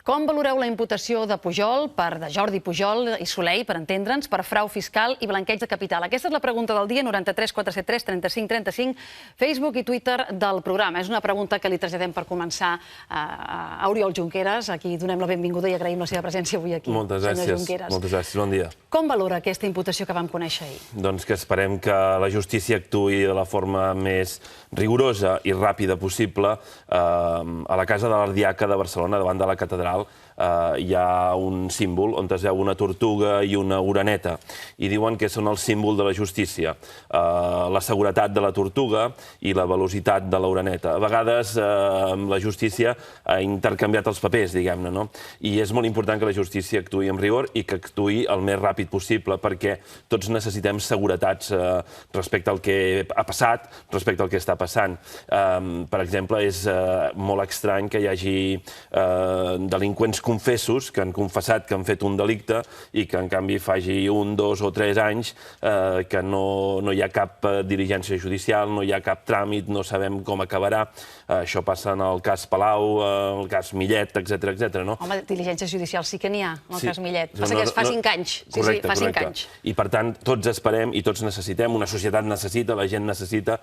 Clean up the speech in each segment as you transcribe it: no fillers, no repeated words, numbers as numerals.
Com valoreu la imputació de Pujol, de Jordi Pujol i Soler, per entendre'ns, per frau fiscal i blanqueig de capital? Aquesta és la pregunta del dia, 93 473 35 35, Facebook i Twitter del programa. És una pregunta que li traslladem per començar a Oriol Junqueras, a qui donem la benvinguda i agraïm la seva presència avui aquí. Moltes gràcies, bon dia. Com valora aquesta imputació que vam conèixer ahir? Doncs que esperem que la justícia actuï de la forma més rigorosa i ràpida possible. A la Casa de l'Ardiaca de Barcelona, davant de la catedral, hi ha un símbol on es veu una tortuga i una oreneta, i diuen que són el símbol de la justícia. La seguretat de la tortuga i la velocitat de l'oreneta. A vegades la justícia ha intercanviat els papers, diguem-ne, no? I és molt important que la justícia actuï amb rigor i que actuï el més ràpid possible, perquè tots necessitem seguretats respecte al que ha passat, respecte al que està passant. Per exemple, és molt estrany que hi hagi delinqüents confessos que han confessat que han fet un delicte i que, en canvi, faci 1, 2 o 3 anys que no hi ha cap diligència judicial, no hi ha cap tràmit, no sabem com acabarà. Això passa en el cas Palau, el cas Millet, etc. Home, diligència judicial sí que n'hi ha, en el cas Millet. Passa que fa 5 anys. Sí, fa 5 anys. I, per tant, tots esperem i tots necessitem, una societat necessita, la gent necessita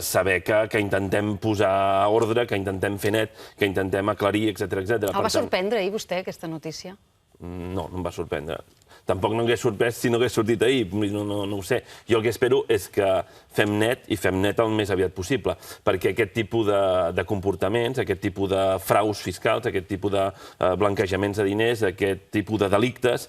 saber que intentem posar ordre, que intentem fer net, que intentem aclarir, etc. El va sorprendre ahir vostè, aquesta notícia? No, no em va sorprendre. Tampoc no m'hagués sorprès si no hagués sortit ahir, no ho sé. Jo el que espero és que fem net, i fem net el més aviat possible, perquè aquest tipus de comportaments, aquest tipus de fraus fiscals, aquest tipus de blanquejaments de diners, aquest tipus de delictes,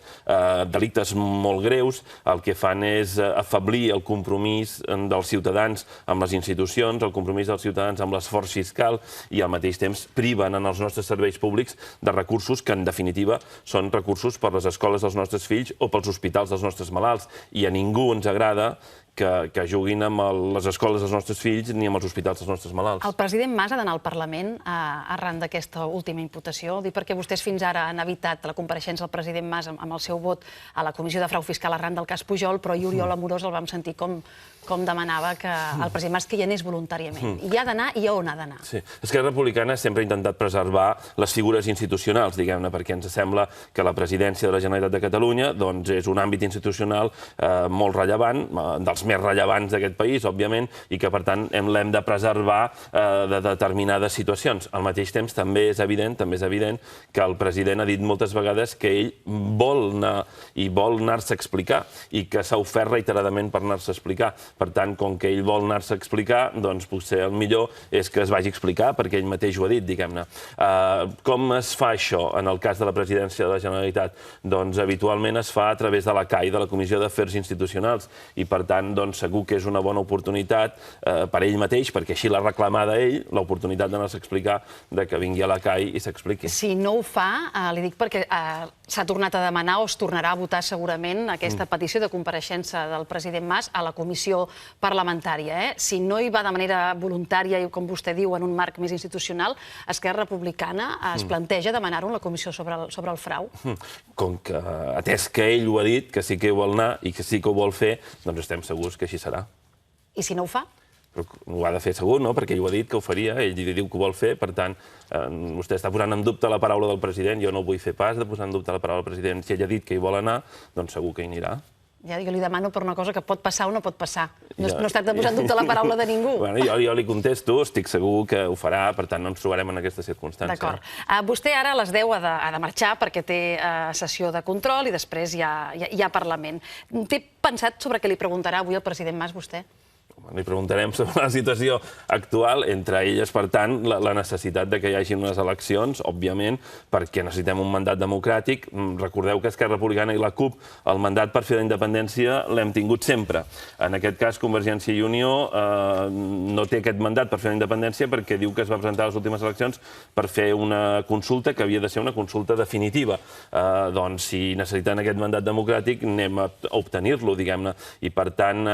delictes molt greus, el que fan és afeblir el compromís dels ciutadans amb les institucions, el compromís dels ciutadans amb l'esforç fiscal, i al mateix temps priven en els nostres serveis públics de recursos que, en definitiva, són recursos per les escoles dels nostres fills o pels hospitals dels nostres malalts. I a ningú ens agrada que juguin amb les escoles dels nostres fills ni amb els hospitals dels nostres malalts. El president Mas ha d'anar al Parlament arran d'aquesta última imputació? Dic perquè vostès fins ara han evitat la compareixença del president Mas amb el seu vot a la Comissió de Frau Fiscal arran del cas Pujol, però Oriol Amorós el vam sentir com demanava que el president Mas que hi anés voluntàriament. I ha d'anar, i on ha d'anar? Sí. Esquerra Republicana sempre ha intentat preservar les figures institucionals, diguem-ne, perquè ens sembla que la presidència de la Generalitat de Catalunya és un àmbit institucional molt rellevant, dels més rellevants d'aquest país, òbviament, i que, per tant, l'hem de preservar de determinades situacions. Al mateix temps, també és evident que el president ha dit moltes vegades que ell vol anar-se a explicar i que s'ha ofert reiteradament per anar-se a explicar. Per tant, com que ell vol anar-se a explicar, doncs potser el millor és que es vagi a explicar, perquè ell mateix ho ha dit, diguem-ne. Com es fa això en el cas de la presidència de la Generalitat? Doncs habitualment es fa a través de la CAI, de la Comissió d'Afers Institucionals, i per tant segur que és una bona oportunitat per ell mateix, perquè així l'ha reclamada ell, l'oportunitat d'anar-se a explicar, que vingui a la CAI i s'expliqui. Si no ho fa, li dic perquè s'ha tornat a demanar o es tornarà a votar segurament aquesta petició de compareixença del president Mas a la comissió parlamentària. Si no hi va de manera voluntària i, com vostè diu, en un marc més institucional, Esquerra Republicana es planteja demanar-ho en la comissió sobre el frau? Com que, atès que ell ho ha dit, que sí que hi vol anar i que sí que ho vol fer, doncs estem segurs que així serà. I si no ho fa? Però ho ha de fer segur, no? Perquè ell ho ha dit que ho faria, ell diu que ho vol fer, per tant, vostè està posant en dubte la paraula del president, jo no vull fer pas de posar en dubte la paraula del president. Si ell ha dit que hi vol anar, doncs segur que hi anirà. Ja, jo li demano per una cosa que pot passar o no pot passar. No es tracta de posar en dubte la paraula de ningú. Jo li contesto, estic segur que ho farà, per tant no ens trobarem en aquesta circumstància. D'acord. Vostè ara a les 10 ha de marxar perquè té sessió de control i després hi ha Parlament. Té pensat sobre què li preguntarà avui el president Mas, vostè? Li preguntarem sobre la situació actual, entre elles, per tant, la necessitat que hi hagi unes eleccions, òbviament, perquè necessitem un mandat democràtic. Recordeu que Esquerra Republicana i la CUP el mandat per fer la independència l'hem tingut sempre. En aquest cas, Convergència i Unió no té aquest mandat per fer la independència perquè diu que es va presentar a les últimes eleccions per fer una consulta que havia de ser una consulta definitiva. Doncs, si necessiten aquest mandat democràtic, anem a obtenir-lo, diguem-ne. I, per tant,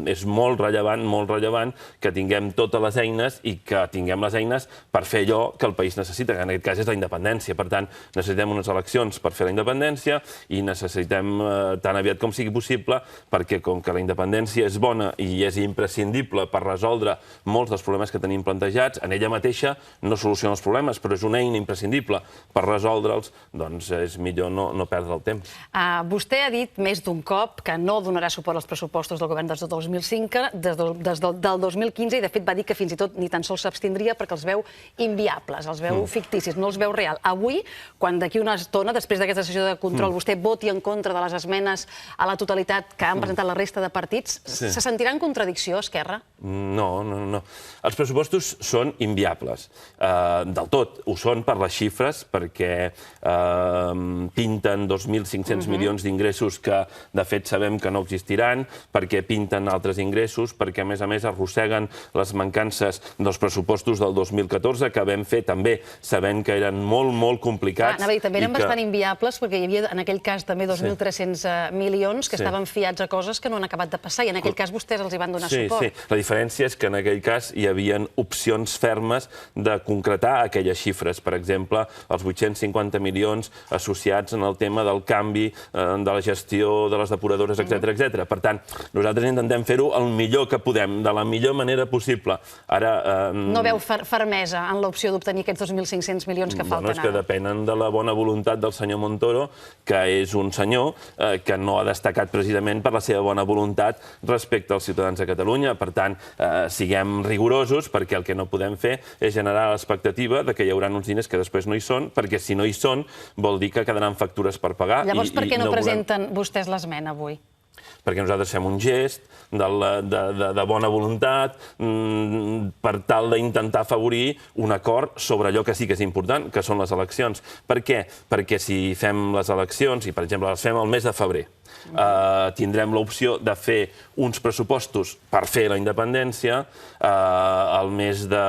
és molt rellevant rellevant, molt rellevant, que tinguem totes les eines i que tinguem les eines per fer allò que el país necessita, que en aquest cas és la independència. Per tant, necessitem unes eleccions per fer la independència i necessitem tan aviat com sigui possible, perquè com que la independència és bona i és imprescindible per resoldre molts dels problemes que tenim plantejats, en ella mateixa no soluciona els problemes, però és una eina imprescindible per resoldre'ls, doncs és millor no perdre el temps. Vostè ha dit més d'un cop que no donarà suport als pressupostos del govern des del 2005, des del 2015, i de fet va dir que fins i tot ni tan sols s'abstindria perquè els veu inviables, els veu ficticis, no els veu real. Avui, quan d'aquí una estona, després d'aquesta sessió de control, vostè voti en contra de les esmenes a la totalitat que han presentat la resta de partits, se sentirà en contradicció, Esquerra? No. Els pressupostos són inviables. Del tot. Ho són per les xifres, perquè pinten 2.500 milions d'ingressos que, de fet, sabem que no existiran, perquè pinten altres ingressos, perquè, a més, arrosseguen les mancances dels pressupostos del 2014, que vam fer també sabent que eren molt complicats. També eren bastant inviables, perquè hi havia, en aquell cas, també 2.300 milions que estaven fiats a coses que no han acabat de passar, i en aquell cas vostès els hi van donar suport. Sí. La diferència és que en aquell cas hi havia opcions fermes de concretar aquelles xifres. Per exemple, els 850 milions associats en el tema del canvi de la gestió de les depuradores, etc. Per tant, nosaltres intentem fer-ho el millor que podem, de la millor manera possible. Ara... No veu fermesa en l'opció d'obtenir aquests 2.500 milions que falten ara? És que depenen de la bona voluntat del senyor Montoro, que és un senyor que no ha destacat precisament per la seva bona voluntat respecte als ciutadans de Catalunya. Per tant, siguem rigorosos, perquè el que no podem fer és generar l'expectativa que hi haurà uns diners que després no hi són, perquè si no hi són vol dir que quedaran factures per pagar. Llavors, per què no presenten vostès l'esmena avui? Perquè nosaltres fem un gest de bona voluntat per tal d'intentar afavorir un acord sobre allò que sí que és important, que són les eleccions. Per què? Perquè si fem les eleccions, i per exemple les fem el mes de febrer, tindrem l'opció de fer uns pressupostos per fer la independència al mes de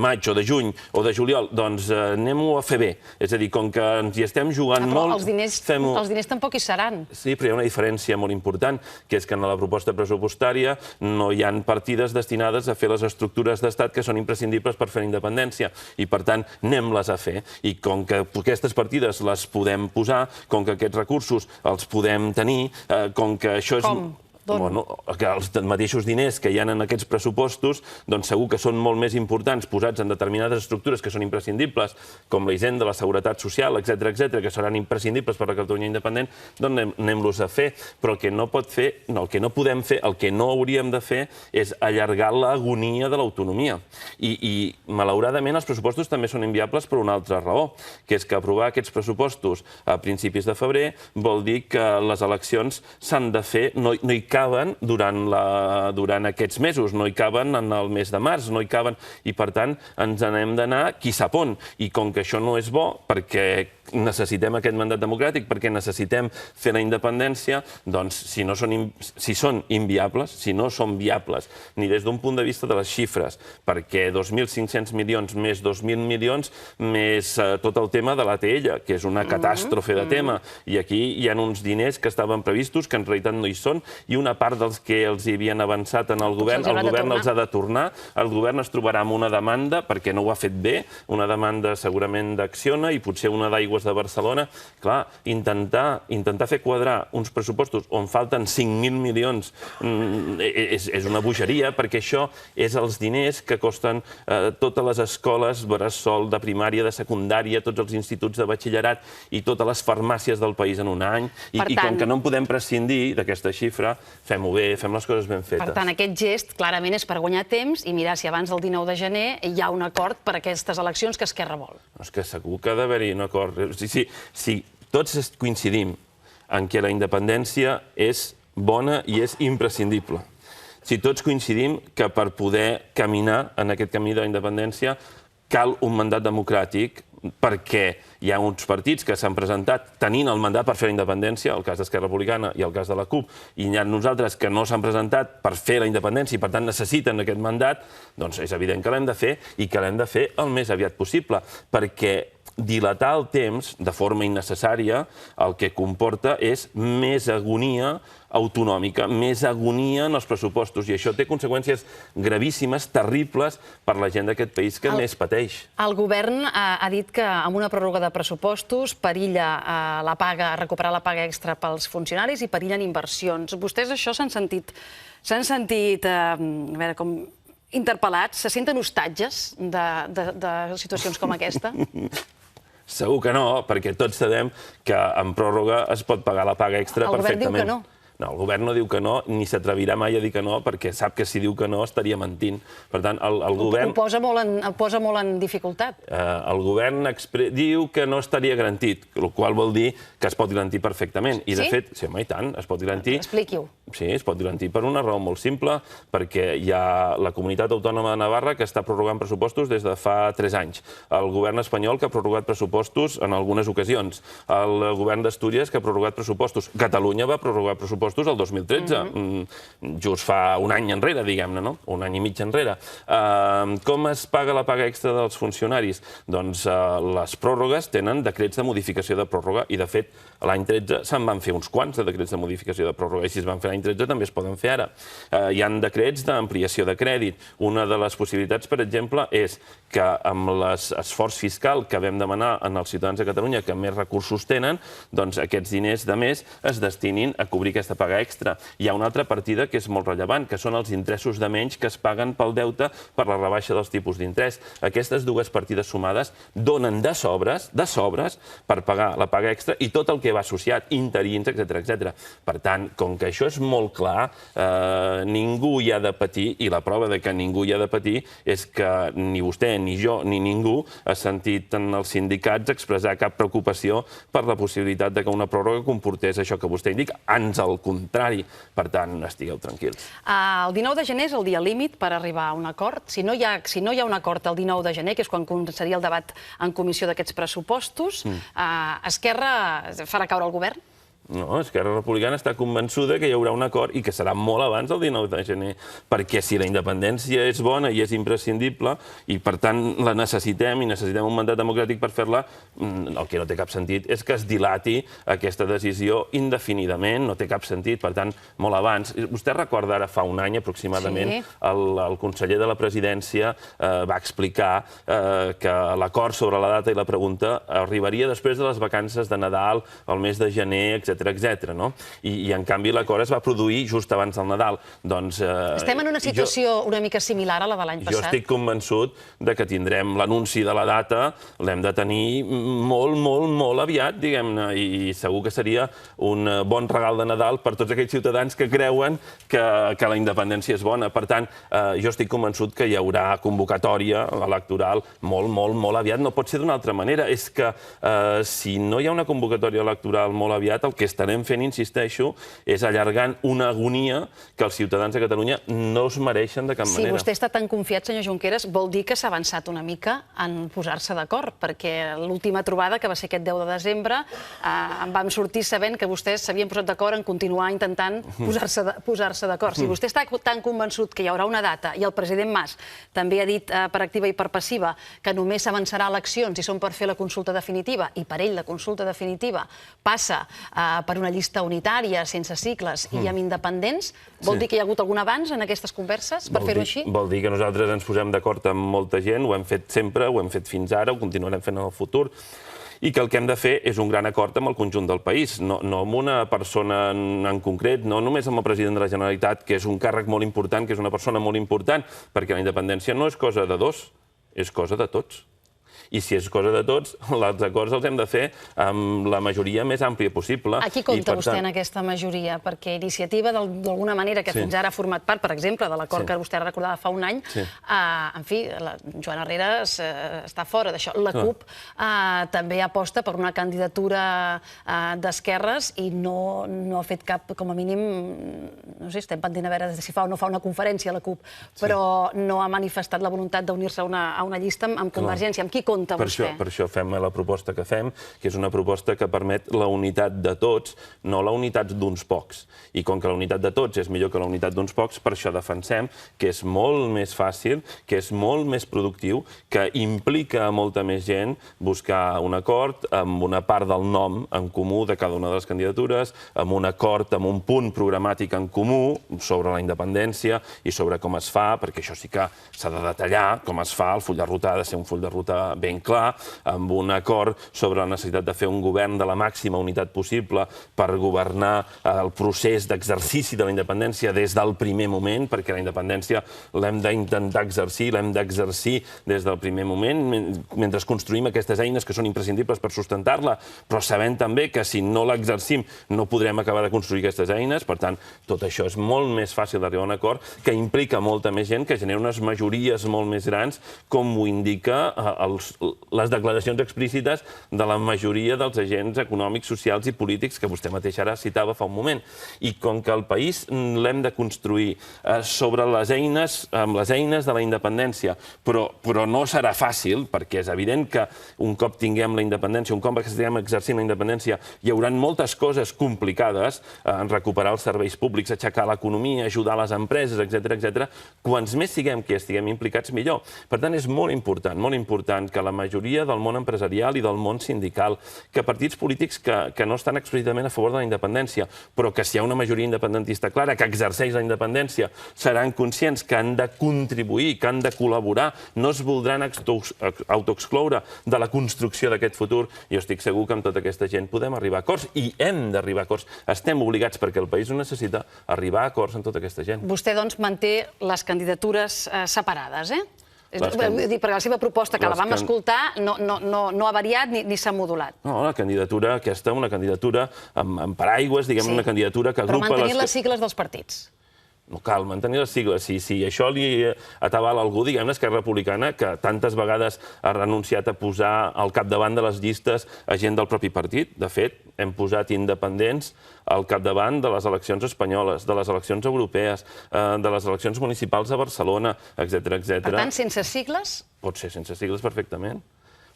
maig o de juny o de juliol, doncs anem-ho a fer bé. És a dir, com que ens hi estem jugant molt... Però els diners tampoc hi seran. Sí, però hi ha una diferència molt important, que és que en la proposta pressupostària no hi ha partides destinades a fer les estructures d'estat que són imprescindibles per fer la independència. I, per tant, anem-les a fer. I com que aquestes partides les podem posar, com que aquests recursos els podem tenir, com que això és... Com? Que els mateixos diners que hi ha en aquests pressupostos, doncs segur que són molt més importants posats en determinades estructures que són imprescindibles, com la Hisenda, la Seguretat Social, etc., que seran imprescindibles per la Catalunya independent, doncs anem-los a fer. Però el que no pot fer, el que no podem fer, el que no hauríem de fer és allargar l'agonia de l'autonomia. I, malauradament, els pressupostos també són inviables per una altra raó, que és que aprovar aquests pressupostos a principis de febrer vol dir que les eleccions s'han de fer, no hi caben durant aquests mesos, no hi caben en el mes de març, no hi caben, i per tant ens n'hem d'anar qui sap on. I com que això no és bo, perquè necessitem aquest mandat democràtic, perquè necessitem fer la independència, doncs si són inviables, si no són viables, ni des d'un punt de vista de les xifres, perquè 2.500 milions més 2.000 milions més tot el tema de l'ATL, que és una catàstrofe de tema, i aquí hi ha uns diners que estaven previstos, que en realitat no hi són, i una part dels que els hi havien avançat en el govern els ha de tornar, el govern es trobarà amb una demanda, perquè no ho ha fet bé, una demanda segurament d'Acciona i potser una d'Aigües de Barcelona. Clar, intentar fer quadrar uns pressupostos on falten 5.000 milions és una bogeria, perquè això és els diners que costen totes les escoles bressol de primària, de secundària, tots els instituts de batxillerat i totes les farmàcies del país en un any, i com que no en podem prescindir d'aquesta xifra, fem-ho bé, fem les coses ben fetes. Per tant, aquest gest clarament és per guanyar temps i mirar si abans del 19 de gener hi ha un acord per a aquestes eleccions que Esquerra vol. És que segur que ha d'haver-hi un acord. Si tots coincidim en que la independència és bona i és imprescindible, si tots coincidim que per poder caminar en aquest camí de la independència cal un mandat democràtic, perquè hi ha uns partits que s'han presentat tenint el mandat per fer la independència, el cas d'Esquerra Republicana i el cas de la CUP, i hi ha nosaltres que no s'han presentat per fer la independència i, per tant, necessiten aquest mandat, doncs és evident que l'hem de fer i que l'hem de fer el més aviat possible, perquè dilatar el temps de forma innecessària el que comporta és més agonia autonòmica, més agonia en els pressupostos, i això té conseqüències gravíssimes, terribles, per la gent d'aquest país que més pateix. El govern ha dit que amb una pròrroga de pressupostos perilla recuperar la paga extra pels funcionaris i perillen inversions. Vostès això s'han sentit interpel·lats? Se senten hostatges de situacions com aquesta? Segur que no, perquè tots sabem que en pròrroga es pot pagar la paga extra perfectament. El govern diu que no. No, el govern no diu que no, ni s'atrevirà mai a dir que no, perquè sap que si diu que no estaria mentint. Per tant, el govern... Ho posa molt en dificultat. El govern diu que no estaria garantit, el qual vol dir que es pot garantir perfectament. I, de fet, sí, home, i tant, es pot garantir. Expliqui-ho. Sí, es pot garantir per una raó molt simple, perquè hi ha la Comunitat Autònoma de Navarra que està prorrogant pressupostos des de fa 3 anys. El govern espanyol que ha prorrogat pressupostos en algunes ocasions. El govern d'Astúries que ha prorrogat pressupostos. Catalunya va prorrogar pressupostos el 2013, just fa un any enrere, diguem-ne, no? Un any i mig enrere. Com es paga la paga extra dels funcionaris? Doncs les pròrrogues tenen decrets de modificació de pròrroga i, de fet, l'any 13 se'n van fer uns quants de decrets de modificació de pròrroga i si es van fer l'any 13 també es poden fer ara. Hi ha decrets d'ampliació de crèdit. Una de les possibilitats, per exemple, és que amb l'esforç fiscal que vam demanar als ciutadans de Catalunya que més recursos tenen, doncs aquests diners de més es destinin a cobrir aquesta paga extra. Hi ha una altra partida que és molt rellevant, que són els interessos de menys que es paguen pel deute per la rebaixa dels tipus d'interès. Aquestes dues partides sumades donen de sobres per pagar la paga extra i tot el que va associat, interins, etc. Per tant, com que això és molt clar, ningú hi ha de patir, i la prova de que ningú hi ha de patir és que ni vostè, ni jo, ni ningú ha sentit en els sindicats expressar cap preocupació per la possibilitat de que una pròrroga comportés això que vostè indica, ans al contrari. Per tant, estigueu tranquils. El 19 de gener és el dia límit per arribar a un acord. Si no hi ha un acord el 19 de gener, que és quan començaria el debat en comissió d'aquests pressupostos, Esquerra farà caure el govern? No, Esquerra Republicana està convençuda que hi haurà un acord i que serà molt abans del 19 de gener, perquè si la independència és bona i és imprescindible i, per tant, la necessitem i necessitem un mandat democràtic per fer-la, el que no té cap sentit és que es dilati aquesta decisió indefinidament, no té cap sentit, per tant, molt abans. Vostè recorda ara fa un any aproximadament el conseller de la presidència va explicar que l'acord sobre la data i la pregunta arribaria després de les vacances de Nadal, al mes de gener, etc. I, en canvi, l'acord es va produir just abans del Nadal. Estem en una situació una mica similar a la de l'any passat? Jo estic convençut que tindrem l'anunci de la data, l'hem de tenir molt aviat, diguem-ne, i segur que seria un bon regal de Nadal per tots aquells ciutadans que creuen que la independència és bona. Per tant, jo estic convençut que hi haurà convocatòria electoral molt aviat. No pot ser d'una altra manera. És que si no hi ha una convocatòria electoral molt aviat, el que estarem fent, insisteixo, és allargant una agonia que els ciutadans de Catalunya no es mereixen de cap manera. Si vostè està tan confiat, senyor Junqueras, vol dir que s'ha avançat una mica en posar-se d'acord, perquè l'última trobada, que va ser aquest 10 de desembre, en vam sortir sabent que vostès s'havien posat d'acord en continuar intentant posar-se d'acord. Si vostè està tan convençut que hi haurà una data i el president Mas també ha dit per activa i per passiva que només s'avançarà a eleccions i són per fer la consulta definitiva, i per ell la consulta definitiva passa per una llista unitària, sense cicles i amb independents, vol dir que hi ha hagut algun avanç en aquestes converses per fer-ho així? Vol dir que nosaltres ens posem d'acord amb molta gent, ho hem fet sempre, ho hem fet fins ara, ho continuarem fent en el futur, i que el que hem de fer és un gran acord amb el conjunt del país, no amb una persona en concret, no només amb el president de la Generalitat, que és un càrrec molt important, que és una persona molt important, perquè la independència no és cosa de dos, és cosa de tots. I si és cosa de tots, els acords els hem de fer amb la majoria més àmplia possible. A qui compta vostè en aquesta majoria? Perquè Iniciativa, d'alguna manera, que fins ara ha format part, per exemple, de l'acord que vostè recordava fa un any, en fi, Joan Herrera està fora d'això. La CUP també aposta per una candidatura d'esquerres i no ha fet cap, com a mínim, no sé, estem pendent a veure si fa o no fa una conferència a la CUP, però no ha manifestat la voluntat d'unir-se a una llista amb Convergència. Amb qui compta compte vostè? Per això fem la proposta que fem, que és una proposta que permet la unitat de tots, no la unitat d'uns pocs. I com que la unitat de tots és millor que la unitat d'uns pocs, per això defensem que és molt més fàcil, que és molt més productiu, que implica a molta més gent buscar un acord amb una part del nom en comú de cada una de les candidatures, amb un acord, amb un punt programàtic en comú sobre la independència i sobre com es fa, perquè això sí que s'ha de detallar, com es fa, el full de ruta ha de ser un full de ruta ben clar, amb un acord sobre la necessitat de fer un govern de la màxima unitat possible per governar el procés d'exercici de la independència des del primer moment, perquè la independència l'hem d'intentar exercir, l'hem d'exercir des del primer moment, mentre construïm aquestes eines que són imprescindibles per sustentar-la, però sabent també que si no l'exercim no podrem acabar de construir aquestes eines. Per tant, tot això és molt més fàcil d'arribar a un acord, que implica molta més gent, que genera unes majories molt més grans, com ho indica les declaracions explícites de la majoria dels agents econòmics, socials i polítics que vostè mateix ara citava fa un moment. I com que el país l'hem de construir sobre les eines, amb les eines de la independència, però no serà fàcil, perquè és evident que un cop tinguem la independència, un cop estiguem exercint la independència, hi haurà moltes coses complicades en recuperar els serveis públics, aixecar l'economia, ajudar les empreses, etc. Quants més siguem que estiguem implicats, millor. Per tant, és molt important que la majoria del món empresarial i del món sindical, que partits polítics que no estan explícitament a favor de la independència, però que si hi ha una majoria independentista clara que exerceix la independència, seran conscients que han de contribuir, que han de col·laborar, no es voldran autoexcloure de la construcció d'aquest futur. Jo estic segur que amb tota aquesta gent podem arribar a acords i hem d'arribar a acords. Estem obligats, perquè el país ho necessita, a arribar a acords amb tota aquesta gent. Vostè, doncs, manté les candidatures separades, eh? Perquè la seva proposta, que la vam escoltar, no ha variat ni s'ha modulat. No, la candidatura aquesta, una candidatura amb paraigües, diguem, una candidatura que agrupa... Però mantenint les sigles dels partits. No cal mantenir les sigles. Si això li atabala algú, diguem, Esquerra Republicana, que tantes vegades ha renunciat a posar al capdavant de les llistes a gent del propi partit. De fet, hem posat independents al capdavant de les eleccions espanyoles, de les eleccions europees, de les eleccions municipals a Barcelona, etc. Per tant, sense sigles? Pot ser sense sigles perfectament.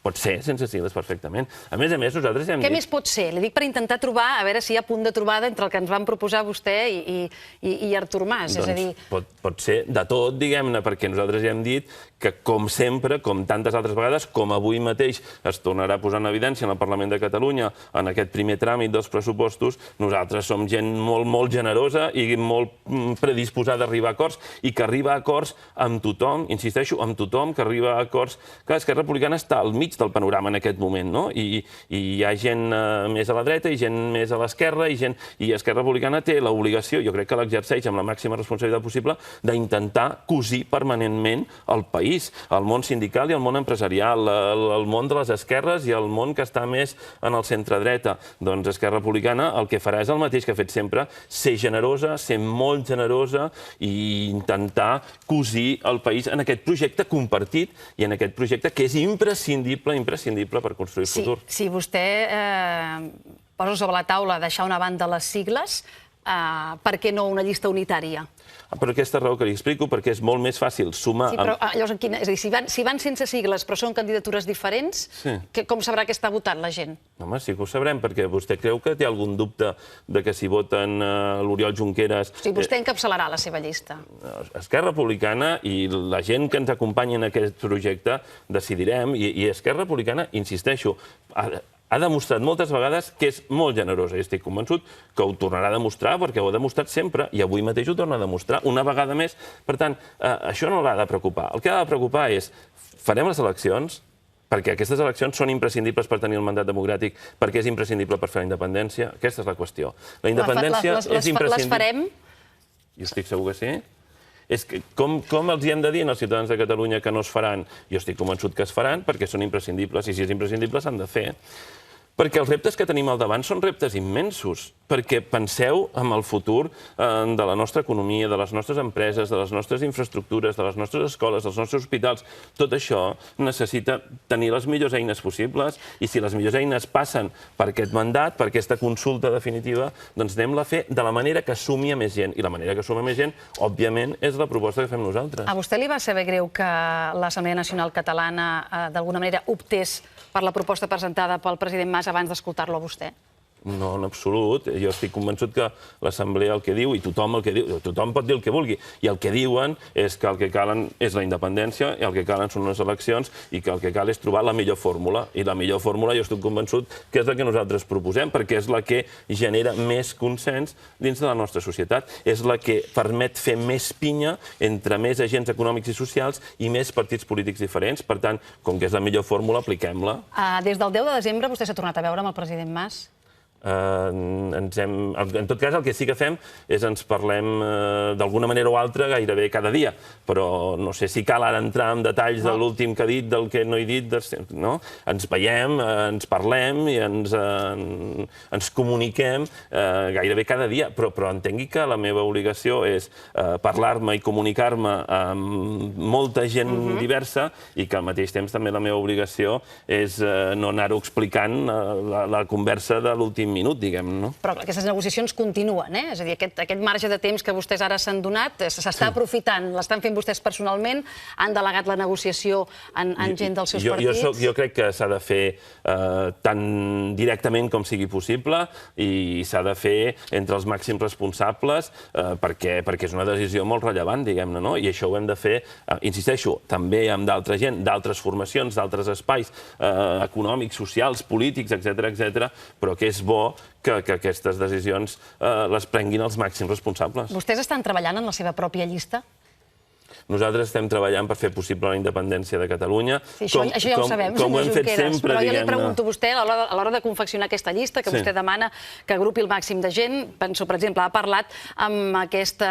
Pot ser sense sigles perfectament. A més, nosaltres ja hem dit... Què més pot ser? Li dic per intentar trobar, a veure si hi ha punt de trobada entre el que ens van proposar vostè i Artur Mas. És a dir... Pot ser de tot, diguem-ne, perquè nosaltres ja hem dit que, com sempre, com tantes altres vegades, com avui mateix es tornarà a posar en evidència en el Parlament de Catalunya, en aquest primer tràmit dels pressupostos, nosaltres som gent molt generosa i molt predisposada a arribar a acords, i que arriba a acords amb tothom, insisteixo, amb tothom, que arriba a acords... Clar, Esquerra Republicana està al mig del panorama en aquest moment, no? I hi ha gent més a la dreta i gent més a l'esquerra, i Esquerra Republicana té l'obligació, jo crec que l'exerceix amb la màxima responsabilitat possible, d'intentar cosir permanentment el país, el món sindical i el món empresarial, el món de les esquerres i el món que està més en el centre-dreta. Doncs Esquerra Republicana el que farà és el mateix que ha fet sempre, ser generosa, ser molt generosa i intentar cosir el país en aquest projecte compartit i en aquest projecte que és imprescindible per construir el futur. Si vostè posa sobre la taula deixar una banda les sigles, per què no una llista unitària? Per aquesta raó que li explico, perquè és molt més fàcil sumar... Sí, però llavors, és a dir, si van sense sigles però són candidatures diferents, com sabrà què està votant la gent? Home, sí que ho sabrem, perquè vostè creu que té algun dubte de que si voten l'Oriol Junqueras... O sigui, vostè encapçalarà la seva llista. Esquerra Republicana i la gent que ens acompanya en aquest projecte decidirem, i Esquerra Republicana, insisteixo, ha demostrat moltes vegades que és molt generosa i estic convençut que ho tornarà a demostrar perquè ho ha demostrat sempre i avui mateix ho torna a demostrar una vegada més. Per tant, això no l'ha de preocupar. El que ha de preocupar és farem les eleccions perquè aquestes eleccions són imprescindibles per tenir el mandat democràtic, perquè és imprescindible per fer la independència. Aquesta és la qüestió. La independència és imprescindible. Les farem? Jo estic segur que sí. És que com els hi hem de dir als ciutadans de Catalunya que no es faran? Jo estic convençut que es faran perquè són imprescindibles i si és imprescindible s'han de fer. Perquè els reptes que tenim al davant són reptes immensos, perquè penseu en el futur de la nostra economia, de les nostres empreses, de les nostres infraestructures, de les nostres escoles, dels nostres hospitals. Tot això necessita tenir les millors eines possibles i si les millors eines passen per aquest mandat, per aquesta consulta definitiva, doncs anem-la a fer de la manera que sumi a més gent. I la manera que suma més gent, òbviament, és la proposta que fem nosaltres. A vostè li va saber greu que l'Assemblea Nacional Catalana d'alguna manera optés per la proposta presentada pel president Mas abans d'escoltar-lo a vostè? No, en absolut. Jo estic convençut que l'Assemblea el que diu, i tothom el que diu, tothom pot dir el que vulgui, i el que diuen és que el que calen és la independència, i el que calen són unes eleccions, i que el que cal és trobar la millor fórmula. I la millor fórmula jo estic convençut que és la que nosaltres proposem, perquè és la que genera més consens dins de la nostra societat. És la que permet fer més pinya entre més agents econòmics i socials i més partits polítics diferents. Per tant, com que és la millor fórmula, apliquem-la. Des del 10 de desembre vostè s'ha tornat a veure amb el president Mas? En tot cas, el que sí que fem és ens parlem d'alguna manera o altra gairebé cada dia, però no sé si cal ara entrar en detalls de l'últim que he dit, del que no he dit, no? Ens veiem, ens parlem i ens comuniquem gairebé cada dia, però entengui que la meva obligació és parlar-me i comunicar-me amb molta gent diversa i que al mateix temps també la meva obligació és no anar-ho explicant la conversa de l'últim minut, diguem, no? Però aquestes negociacions continuen, eh? És a dir, aquest marge de temps que vostès ara s'han donat s'està aprofitant, l'estan fent vostès personalment, han delegat la negociació en gent dels seus partits? Jo crec que s'ha de fer tan directament com sigui possible i s'ha de fer entre els màxims responsables perquè és una decisió molt rellevant, diguem-ne, no? I això ho hem de fer, insisteixo, també amb d'altra gent, d'altres formacions, d'altres espais econòmics, socials, polítics, etc., però que és bo que aquestes decisions les prenguin els màxims responsables. Vostès estan treballant en la seva pròpia llista? Nosaltres estem treballant per fer possible la independència de Catalunya. Sí, això ja ho sabem, senyor Junqueras. Però jo li pregunto a vostè, a l'hora de confeccionar aquesta llista, que vostè demana que agrupi el màxim de gent, penso, per exemple, ha parlat amb aquest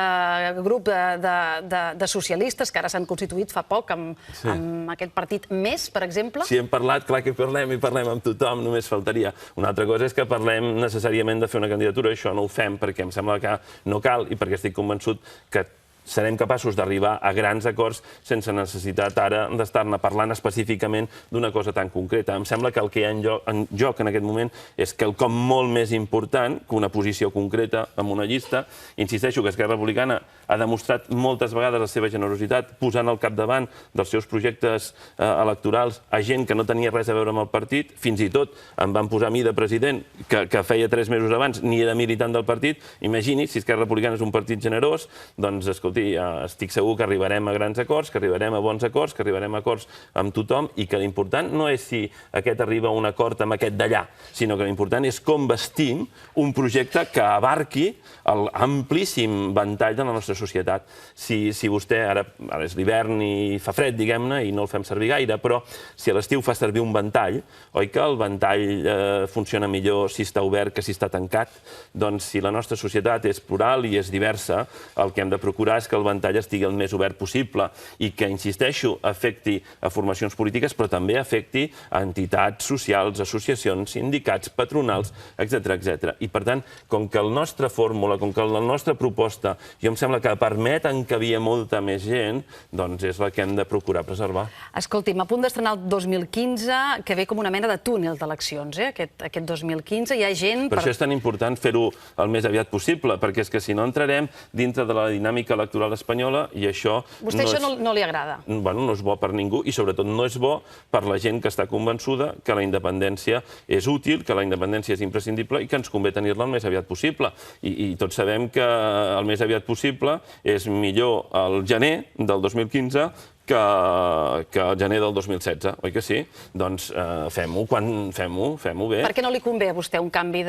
grup de socialistes que ara s'han constituït fa poc, amb aquest partit Més, per exemple? Sí, hem parlat, clar que parlem i parlem amb tothom, només faltaria. Una altra cosa és que parlem necessàriament de fer una candidatura, això no ho fem perquè em sembla que no cal i perquè estic convençut que serem capaços d'arribar a grans acords sense necessitat ara d'estar-ne parlant específicament d'una cosa tan concreta. Em sembla que el que hi ha en joc en aquest moment és quelcom molt més important que una posició concreta en una llista. Insisteixo que Esquerra Republicana ha demostrat moltes vegades la seva generositat posant al capdavant dels seus projectes electorals a gent que no tenia res a veure amb el partit. Fins i tot em van posar a mi de president, que feia 3 mesos abans ni era militant del partit. Imagini, si Esquerra Republicana és un partit generós, doncs, escolti, estic segur que arribarem a grans acords, que arribarem a bons acords, que arribarem a acords amb tothom i que l'important no és si aquest arriba a un acord amb aquest d'allà, sinó que l'important és com vestim un projecte que abarqui l'amplíssim ventall de la nostra societat. Si vostè, ara és l'hivern i fa fred, diguem-ne, i no el fem servir gaire, però si a l'estiu fa servir un ventall, oi que el ventall funciona millor si està obert que si està tancat? Doncs si la nostra societat és plural i és diversa, el que hem de procurar és que el ventall estigui el més obert possible i que, insisteixo, afecti a formacions polítiques, però també afecti a entitats socials, associacions, sindicats, patronals, etc. I, per tant, com que la nostra fórmula, com que la nostra proposta, jo em sembla que permet encabir molta més gent, doncs és la que hem de procurar preservar. Escolti'm, a punt d'estrenar el 2015, que ve com una mena de túnel d'eleccions, aquest 2015. Hi ha gent... Per això és tan important fer-ho el més aviat possible, perquè és que si no entrarem dintre de la dinàmica electoral espanyola i això... Vostè això no li agrada? Bueno, no és bo per ningú i sobretot no és bo per la gent que està convençuda que la independència és útil, que la independència és imprescindible i que ens convé tenir-la el més aviat possible. I tots sabem que el més aviat possible és millor el gener del 2015 que el gener del 2016, oi que sí? Doncs fem-ho bé. Per què no li convé a vostè un canvi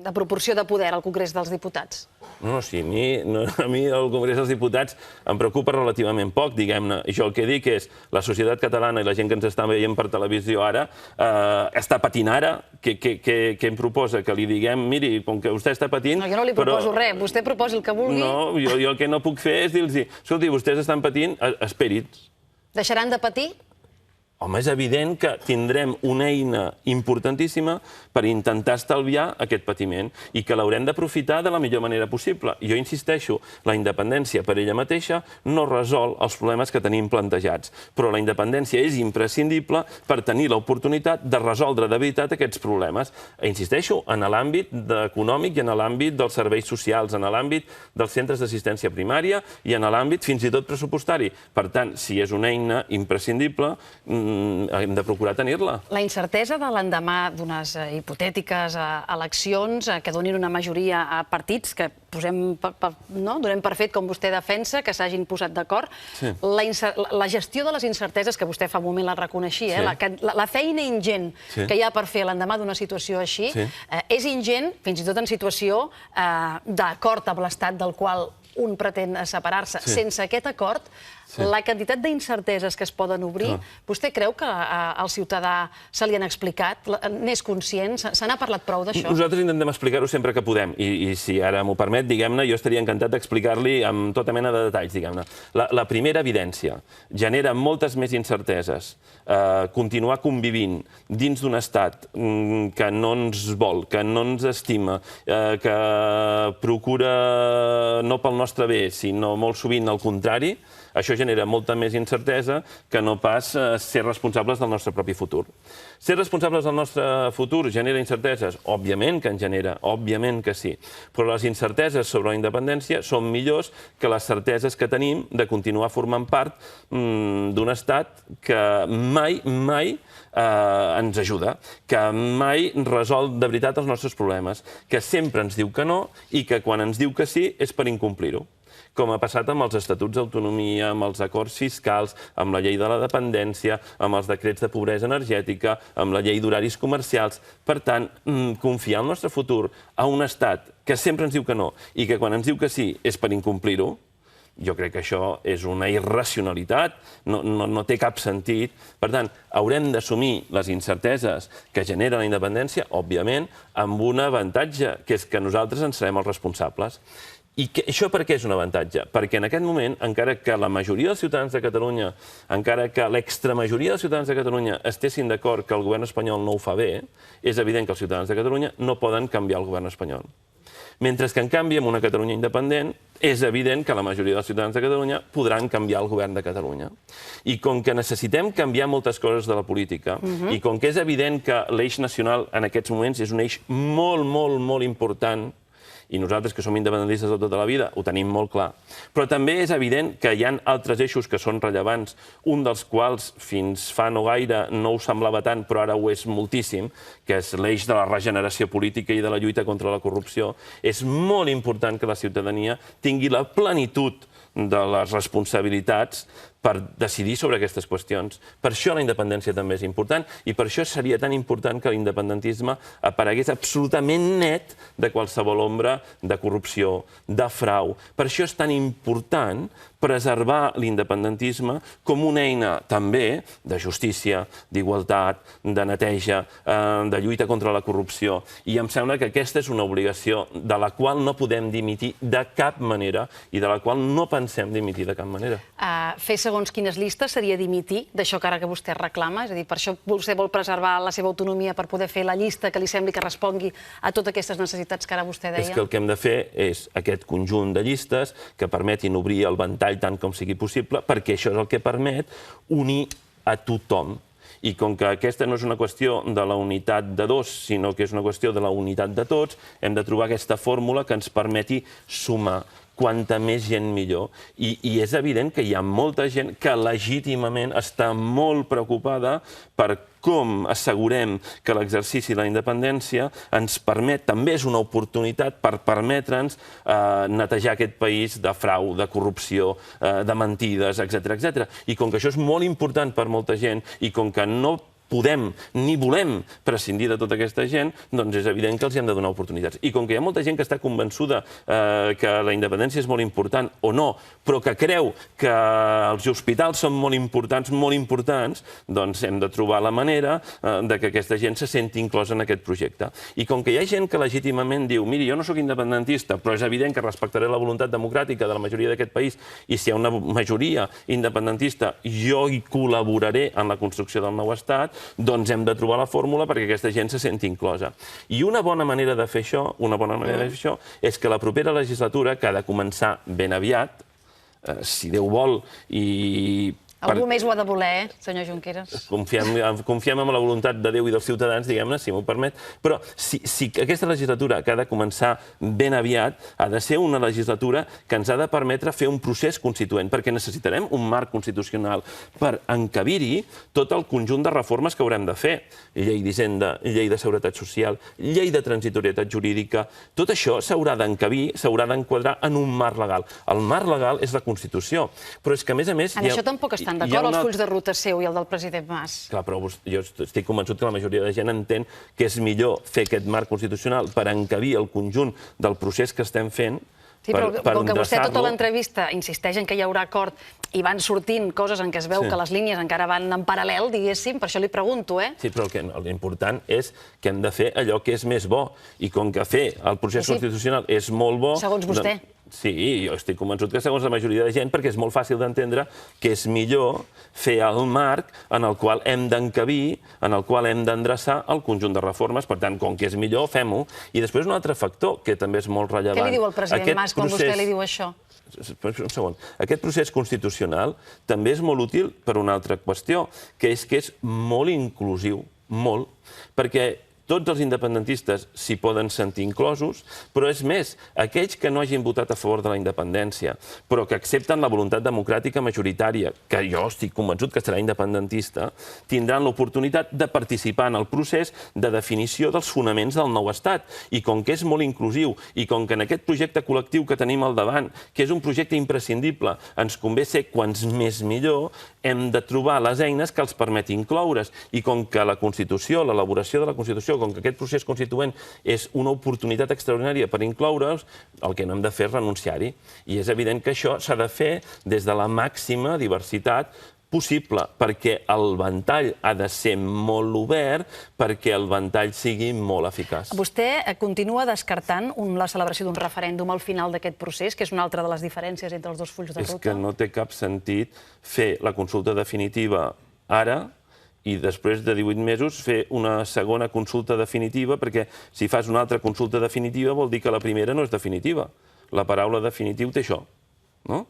de proporció de poder al Congrés dels Diputats? No, sí, a mi el Congrés dels Diputats em preocupa relativament poc, diguem-ne. I jo el que dic és, la societat catalana i la gent que ens està veient per televisió ara està patint ara. Què em proposa? Que li diguem, miri, com que vostè està patint... No, jo no li proposo res. Vostè proposi el que vulgui. No, jo el que no puc fer és dir-los, escolti, vostès estan patint, esperi't. Deixaran de patir? Home, és evident que tindrem una eina importantíssima per intentar estalviar aquest patiment i que l'haurem d'aprofitar de la millor manera possible. Jo insisteixo, la independència per ella mateixa no resol els problemes que tenim plantejats, però la independència és imprescindible per tenir l'oportunitat de resoldre de veritat aquests problemes. Insisteixo, en l'àmbit econòmic i en l'àmbit dels serveis socials, en l'àmbit dels centres d'assistència primària i en l'àmbit fins i tot pressupostari. Per tant, si és una eina imprescindible, hem de procurar tenir-la. La incertesa de l'endemà d'unes hipotètiques eleccions que donin una majoria a partits que donem per fet, com vostè defensa, que s'hagin posat d'acord. La gestió de les incerteses, que vostè fa un moment la reconeixia, la feina ingent que hi ha per fer l'endemà d'una situació així, és ingent, fins i tot en situació d'acord amb l'estat del qual un pretén separar-se. Sense aquest acord, la quantitat d'incerteses que es poden obrir, vostè creu que al ciutadà se li han explicat? N'és conscient? Se n'ha parlat prou d'això? Nosaltres intentem explicar-ho sempre que podem. I si ara m'ho permet, diguem-ne, jo estaria encantat d'explicar-li amb tota mena de detalls, diguem-ne. La primera evidència genera moltes més incerteses. Continuar convivint dins d'un estat que no ens vol, que no ens estima, que procura no pel nostre bé, sinó molt sovint al contrari, això genera molta més incertesa que no pas ser responsables del nostre propi futur. Ser responsables del nostre futur genera incerteses? Òbviament que en genera, òbviament que sí. Però les incerteses sobre la independència són millors que les certeses que tenim de continuar formant part d'un estat que mai ens ajuda, que mai resol de veritat els nostres problemes, que sempre ens diu que no i que quan ens diu que sí és per incomplir-ho, com ha passat amb els estatuts d'autonomia, amb els acords fiscals, amb la llei de la dependència, amb els decrets de pobresa energètica, amb la llei d'horaris comercials. Per tant, confiar el nostre futur a un estat que sempre ens diu que no i que quan ens diu que sí és per incomplir-ho, jo crec que això és una irracionalitat, no té cap sentit. Per tant, haurem d'assumir les incerteses que genera la independència, òbviament, amb un avantatge, que és que nosaltres en serem els responsables. I això per què és un avantatge? Perquè en aquest moment, encara que la majoria dels ciutadans de Catalunya, encara que l'extramajoria dels ciutadans de Catalunya estessin d'acord que el govern espanyol no ho fa bé, és evident que els ciutadans de Catalunya no poden canviar el govern espanyol. Mentre que, en canvi, en una Catalunya independent, és evident que la majoria dels ciutadans de Catalunya podran canviar el govern de Catalunya. I com que necessitem canviar moltes coses de la política, i com que és evident que l'eix nacional en aquests moments és un eix molt, molt, molt important, i nosaltres, que som independentistes de tota la vida, ho tenim molt clar. Però també és evident que hi ha altres eixos que són rellevants, un dels quals fins fa no gaire no ho semblava tant, però ara ho és moltíssim, que és l'eix de la regeneració política i de la lluita contra la corrupció. És molt important que la ciutadania tingui la plenitud de les responsabilitats per decidir sobre aquestes qüestions. Per això la independència també és important i per això seria tan important que l'independentisme aparegués absolutament net de qualsevol ombra de corrupció, de frau. Per això és tan important preservar l'independentisme com una eina també de justícia, d'igualtat, de neteja, de lluita contra la corrupció. I em sembla que aquesta és una obligació de la qual no podem dimitir de cap manera i de la qual no pensem dimitir de cap manera. Fer segons quines listes seria dimitir d'això que ara que vostè reclama? És a dir, per això vostè vol preservar la seva autonomia per poder fer la llista que li sembli que respongui a totes aquestes necessitats que ara vostè deia? És que el que hem de fer és aquest conjunt de llistes que permetin obrir el ventall tant com sigui possible, perquè això és el que permet unir a tothom. I com que aquesta no és una qüestió de la unitat de dos, sinó que és una qüestió de la unitat de tots, hem de trobar aquesta fórmula que ens permeti sumar. Quanta més gent millor. I és evident que hi ha molta gent que legítimament està molt preocupada per com assegurem que l'exercici de la independència ens permet, també és una oportunitat per permetre'ns netejar aquest país de frau, de corrupció, de mentides, etc. I com que això és molt important per molta gent i com que no podem ni volem prescindir de tota aquesta gent, doncs és evident que els hem de donar oportunitats. I com que hi ha molta gent que està convençuda que la independència és molt important o no, però que creu que els hospitals són molt importants, doncs hem de trobar la manera de que aquesta gent se senti inclosa en aquest projecte. I com que hi ha gent que legítimament diu, miri, jo no sóc independentista, però és evident que respectaré la voluntat democràtica de la majoria d'aquest país i si hi ha una majoria independentista jo hi col·laboraré en la construcció del nou estat, doncs hem de trobar la fórmula perquè aquesta gent se senti inclosa. I una bona manera de fer això, és que la propera legislatura, que ha de començar ben aviat, si Déu vol, i Algú més ho ha de voler, senyor Junqueras. Confiem en la voluntat de Déu i dels ciutadans, diguem-ne, si m'ho permet, però si aquesta legislatura, que ha de començar ben aviat, ha de ser una legislatura que ens ha de permetre fer un procés constituent, perquè necessitarem un marc constitucional per encabir-hi tot el conjunt de reformes que haurem de fer. Llei d'Hisenda, llei de Seguretat Social, llei de transitorietat jurídica... Tot això s'haurà d'encabir, s'haurà d'enquadrar en un marc legal. El marc legal és la Constitució, però és que, a més... En això tampoc estan d'acord els fulls de ruta seu i el del president Mas. Clar, però jo estic convençut que la majoria de gent entén que és millor fer aquest marc constitucional per encabir el conjunt del procés que estem fent. Sí, però com que vostè tota l'entrevista insisteix en que hi haurà acord i van sortint coses en què es veu que les línies encara van en paral·lel, diguéssim, per això li pregunto, eh? Sí, però l'important és que hem de fer allò que és més bo. I com que fer el procés constitucional és molt bo... Segons vostè. Sí, jo estic convençut que segons la majoria de gent, perquè és molt fàcil d'entendre que és millor fer el marc en el qual hem d'encabir, en el qual hem d'endreçar el conjunt de reformes. Per tant, com que és millor, fem-ho. I després un altre factor, que també és molt rellevant. Què li diu el president Mas quan vostè li diu això? Un segon. Aquest procés constitucional també és molt útil per una altra qüestió, que és molt inclusiu, molt, perquè tots els independentistes s'hi poden sentir inclosos, però és més, aquells que no hagin votat a favor de la independència, però que accepten la voluntat democràtica majoritària, que jo estic convençut que serà independentista, tindran l'oportunitat de participar en el procés de definició dels fonaments del nou estat. I com que és molt inclusiu, i com que en aquest projecte col·lectiu que tenim al davant, que és un projecte imprescindible, ens convé ser quants més millor, hem de trobar les eines que els permetin incloure's. I com que la Constitució, l'elaboració de la Constitució, com que aquest procés constituent és una oportunitat extraordinària per incloure'ls, el que no hem de fer és renunciar-hi. I és evident que això s'ha de fer des de la màxima diversitat possible, perquè el ventall ha de ser molt obert, perquè el ventall sigui molt eficaç. Vostè continua descartant la celebració d'un referèndum al final d'aquest procés, que és una altra de les diferències entre els dos fulls de ruta? És que no té cap sentit fer la consulta definitiva ara i després de 18 mesos fer una segona consulta definitiva, perquè si fas una altra consulta definitiva vol dir que la primera no és definitiva. La paraula definitiu té això, no?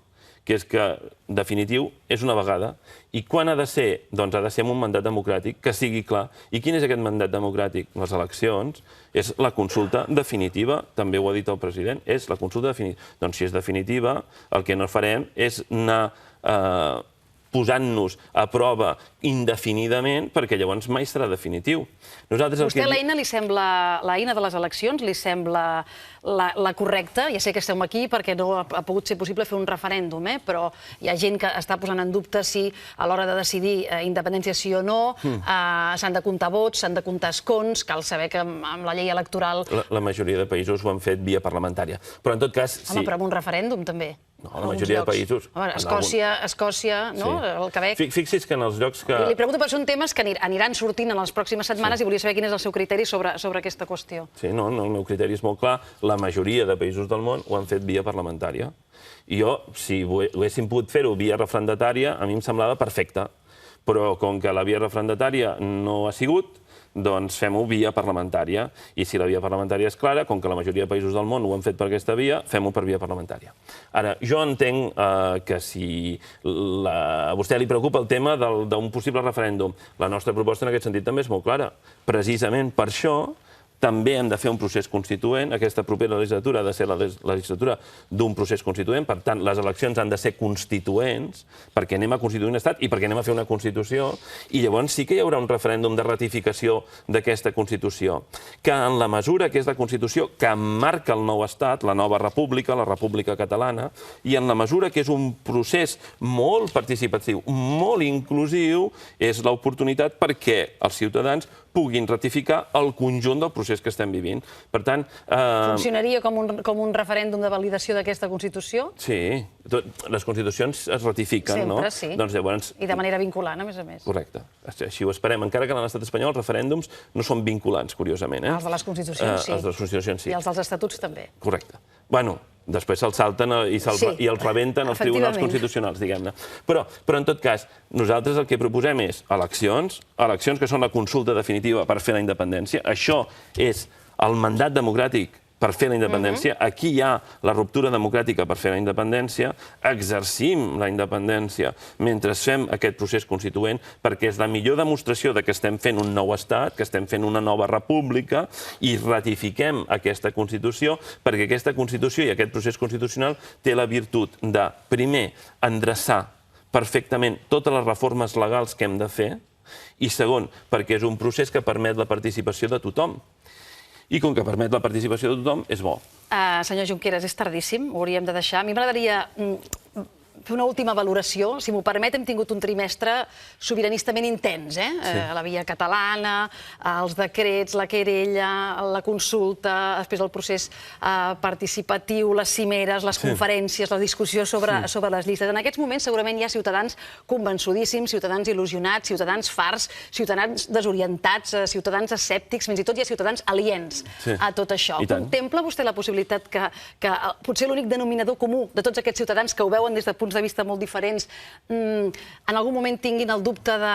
Que és que definitiu és una vegada. I quan ha de ser? Doncs ha de ser amb un mandat democràtic, que sigui clar. I quin és aquest mandat democràtic? Les eleccions. És la consulta definitiva, també ho ha dit el president, és la consulta definitiva. Doncs si és definitiva, el que no farem és anar posant-nos a prova indefinidament, perquè llavors mai serà definitiu. Vostè l'eina li sembla, l'eina de les eleccions li sembla la correcta? Ja sé que estem aquí perquè no ha pogut ser possible fer un referèndum, però hi ha gent que està posant en dubte si a l'hora de decidir independència sí o no s'han de comptar vots, s'han de comptar escons, cal saber que amb la llei electoral... La majoria de països ho han fet via parlamentària. Però en tot cas... Home, però amb un referèndum també. No, la majoria de països... Escòcia, no? El Quebec... Fixi's que en els llocs que... Li pregunto, però són temes que aniran sortint en les pròximes setmanes i volia saber quin és el seu criteri sobre aquesta qüestió. Sí, no, el meu criteri és molt clar. La majoria de països del món ho han fet via parlamentària. I jo, si ho haguéssim pogut fer-ho via referendatària, a mi em semblava perfecte. Però com que la via referendatària no ha sigut, doncs fem-ho via parlamentària. I si la via parlamentària és clara, com que la majoria de països del món ho han fet per aquesta via, fem-ho per via parlamentària. Ara, jo entenc que si a vostè li preocupa el tema d'un possible referèndum, la nostra proposta en aquest sentit també és molt clara. Precisament per això també hem de fer un procés constituent. Aquesta propera legislatura ha de ser la legislatura d'un procés constituent. Per tant, les eleccions han de ser constituents, perquè anem a constituir un estat i perquè anem a fer una Constitució. I llavors sí que hi haurà un referèndum de ratificació d'aquesta Constitució, que en la mesura que és la Constitució que marca el nou estat, la nova república, la República Catalana, i en la mesura que és un procés molt participatiu, molt inclusiu, és l'oportunitat perquè els ciutadans puguin ratificar el conjunt del procés que estem vivint. Per tant... Funcionaria com un referèndum de validació d'aquesta Constitució? Sí. Les Constitucions es ratifiquen, no? Sempre, sí. I de manera vinculant, a més. Correcte. Així ho esperem. Encara que en l'estat espanyol els referèndums no són vinculants, curiosament. Els de les Constitucions, sí. Els de les Constitucions, sí. I els dels estatuts, també. Correcte. Bueno, després se'ls salten i els rebenten els tribunals constitucionals, diguem-ne. Però, en tot cas, nosaltres el que proposem és eleccions que són la consulta definitiva per fer la independència. Això és el mandat democràtic per fer la independència. Aquí hi ha la ruptura democràtica per fer la independència. Exercim la independència mentre fem aquest procés constituent, perquè és la millor demostració que estem fent un nou estat, que estem fent una nova república, i ratifiquem aquesta Constitució, perquè aquesta Constitució i aquest procés constitucional té la virtut de, primer, endreçar perfectament totes les reformes legals que hem de fer, i segon, perquè és un procés que permet la participació de tothom. I com que permet la participació de tothom, és bo. Senyor Junqueras, és tardíssim, ho hauríem de deixar. A mi m'agradaria fer una última valoració. Si m'ho permet, hem tingut un trimestre sobiranistament intens, la via catalana, els decrets, la querella, la consulta, després el procés participatiu, les cimeres, les conferències, la discussió sobre les llistes. En aquests moments segurament hi ha ciutadans convençudíssims, ciutadans il·lusionats, ciutadans farts, ciutadans desorientats, ciutadans escèptics, fins i tot hi ha ciutadans aliens a tot això. Contempla vostè la possibilitat que potser l'únic denominador comú de tots aquests ciutadans que ho veuen des de punts de vista molt diferents, en algun moment tinguin el dubte de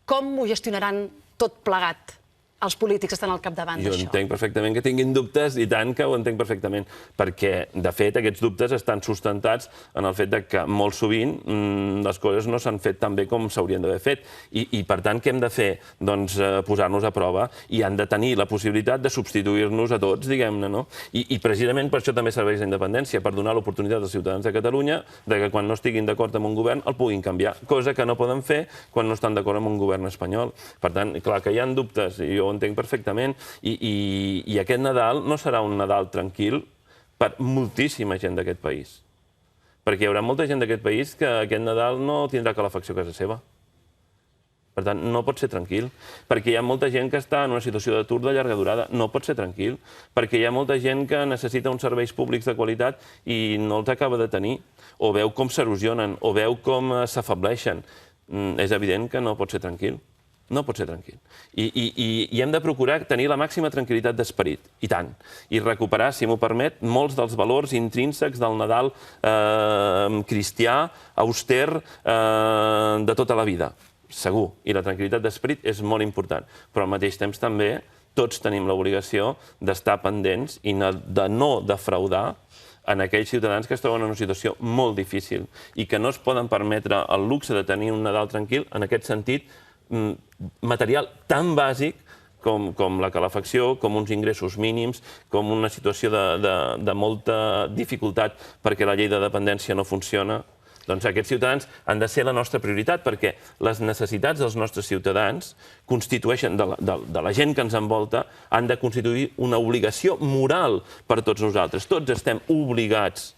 com ho gestionaran tot plegat els polítics que estan al capdavant d'això? Jo entenc perfectament que tinguin dubtes, i tant que ho entenc perfectament, perquè, de fet, aquests dubtes estan sustentats en el fet que molt sovint les coses no s'han fet tan bé com s'haurien d'haver fet. I, per tant, què hem de fer? Doncs posar-nos a prova, i han de tenir la possibilitat de substituir-nos a tots, diguem-ne, no? I precisament per això també serveix la independència, per donar l'oportunitat als ciutadans de Catalunya que quan no estiguin d'acord amb un govern el puguin canviar, cosa que no poden fer quan no estan d'acord amb un govern espanyol. Per tant, clar que hi ha dubtes, i jo ho entenc perfectament, i aquest Nadal no serà un Nadal tranquil per moltíssima gent d'aquest país. Perquè hi haurà molta gent d'aquest país que aquest Nadal no tindrà calefacció a casa seva. Per tant, no pot ser tranquil. Perquè hi ha molta gent que està en una situació d'atur de llarga durada. No pot ser tranquil. Perquè hi ha molta gent que necessita uns serveis públics de qualitat i no els acaba de tenir. O veu com s'erosionen, o veu com s'afableixen. És evident que no pot ser tranquil. No pot ser tranquil. I hem de procurar tenir la màxima tranquil·litat d'esperit, i tant. I recuperar, si m'ho permet, molts dels valors intrínsecs del Nadal cristià, auster, de tota la vida. Segur. I la tranquil·litat d'esperit és molt important. Però al mateix temps també tots tenim l'obligació d'estar pendents i de no defraudar en aquells ciutadans que es troben en una situació molt difícil i que no es poden permetre el luxe de tenir un Nadal tranquil, en aquest sentit, material tan bàsic com la calefacció, com uns ingressos mínims, com una situació de molta dificultat perquè la llei de dependència no funciona. Doncs aquests ciutadans han de ser la nostra prioritat, perquè les necessitats dels nostres ciutadans constitueixen, de la gent que ens envolta, han de constituir una obligació moral per tots nosaltres. Tots estem obligats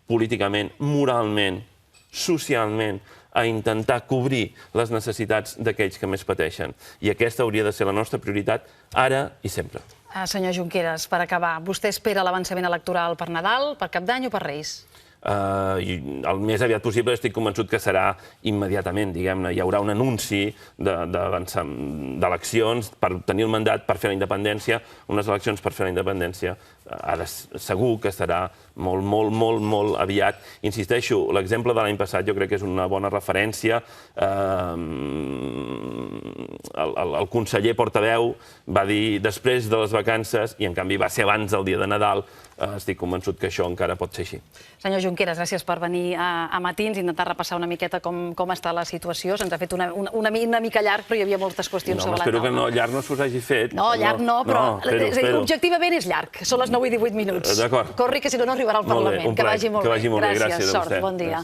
políticament, moralment, socialment, a intentar cobrir les necessitats d'aquells que més pateixen. I aquesta hauria de ser la nostra prioritat ara i sempre. Senyor Junqueras, per acabar, vostè espera l'avançament electoral per Nadal, per Cap d'Any o per Reis? El més aviat possible, estic convençut que serà immediatament, diguem-ne. Hi haurà un anunci d'eleccions per tenir el mandat per fer la independència, unes eleccions per fer la independència. Segur que serà molt, molt, molt, molt aviat. Insisteixo, l'exemple de l'any passat jo crec que és una bona referència. el conseller portaveu va dir després de les vacances i, en canvi, va ser abans del dia de Nadal. Estic convençut que això encara pot ser així. Senyor Junqueras, gràcies per venir a Matins i intentar repassar una miqueta com està la situació. Se'ns ha fet una mica llarg, però hi havia moltes qüestions sobre la taula. Espero que llarg no s'us hagi fet. No, llarg no, però objectivament és llarg. Són les 9:18. D'acord. Corri, que si no, no arribarà al Parlament. Que vagi molt bé. Gràcies, sort, bon dia.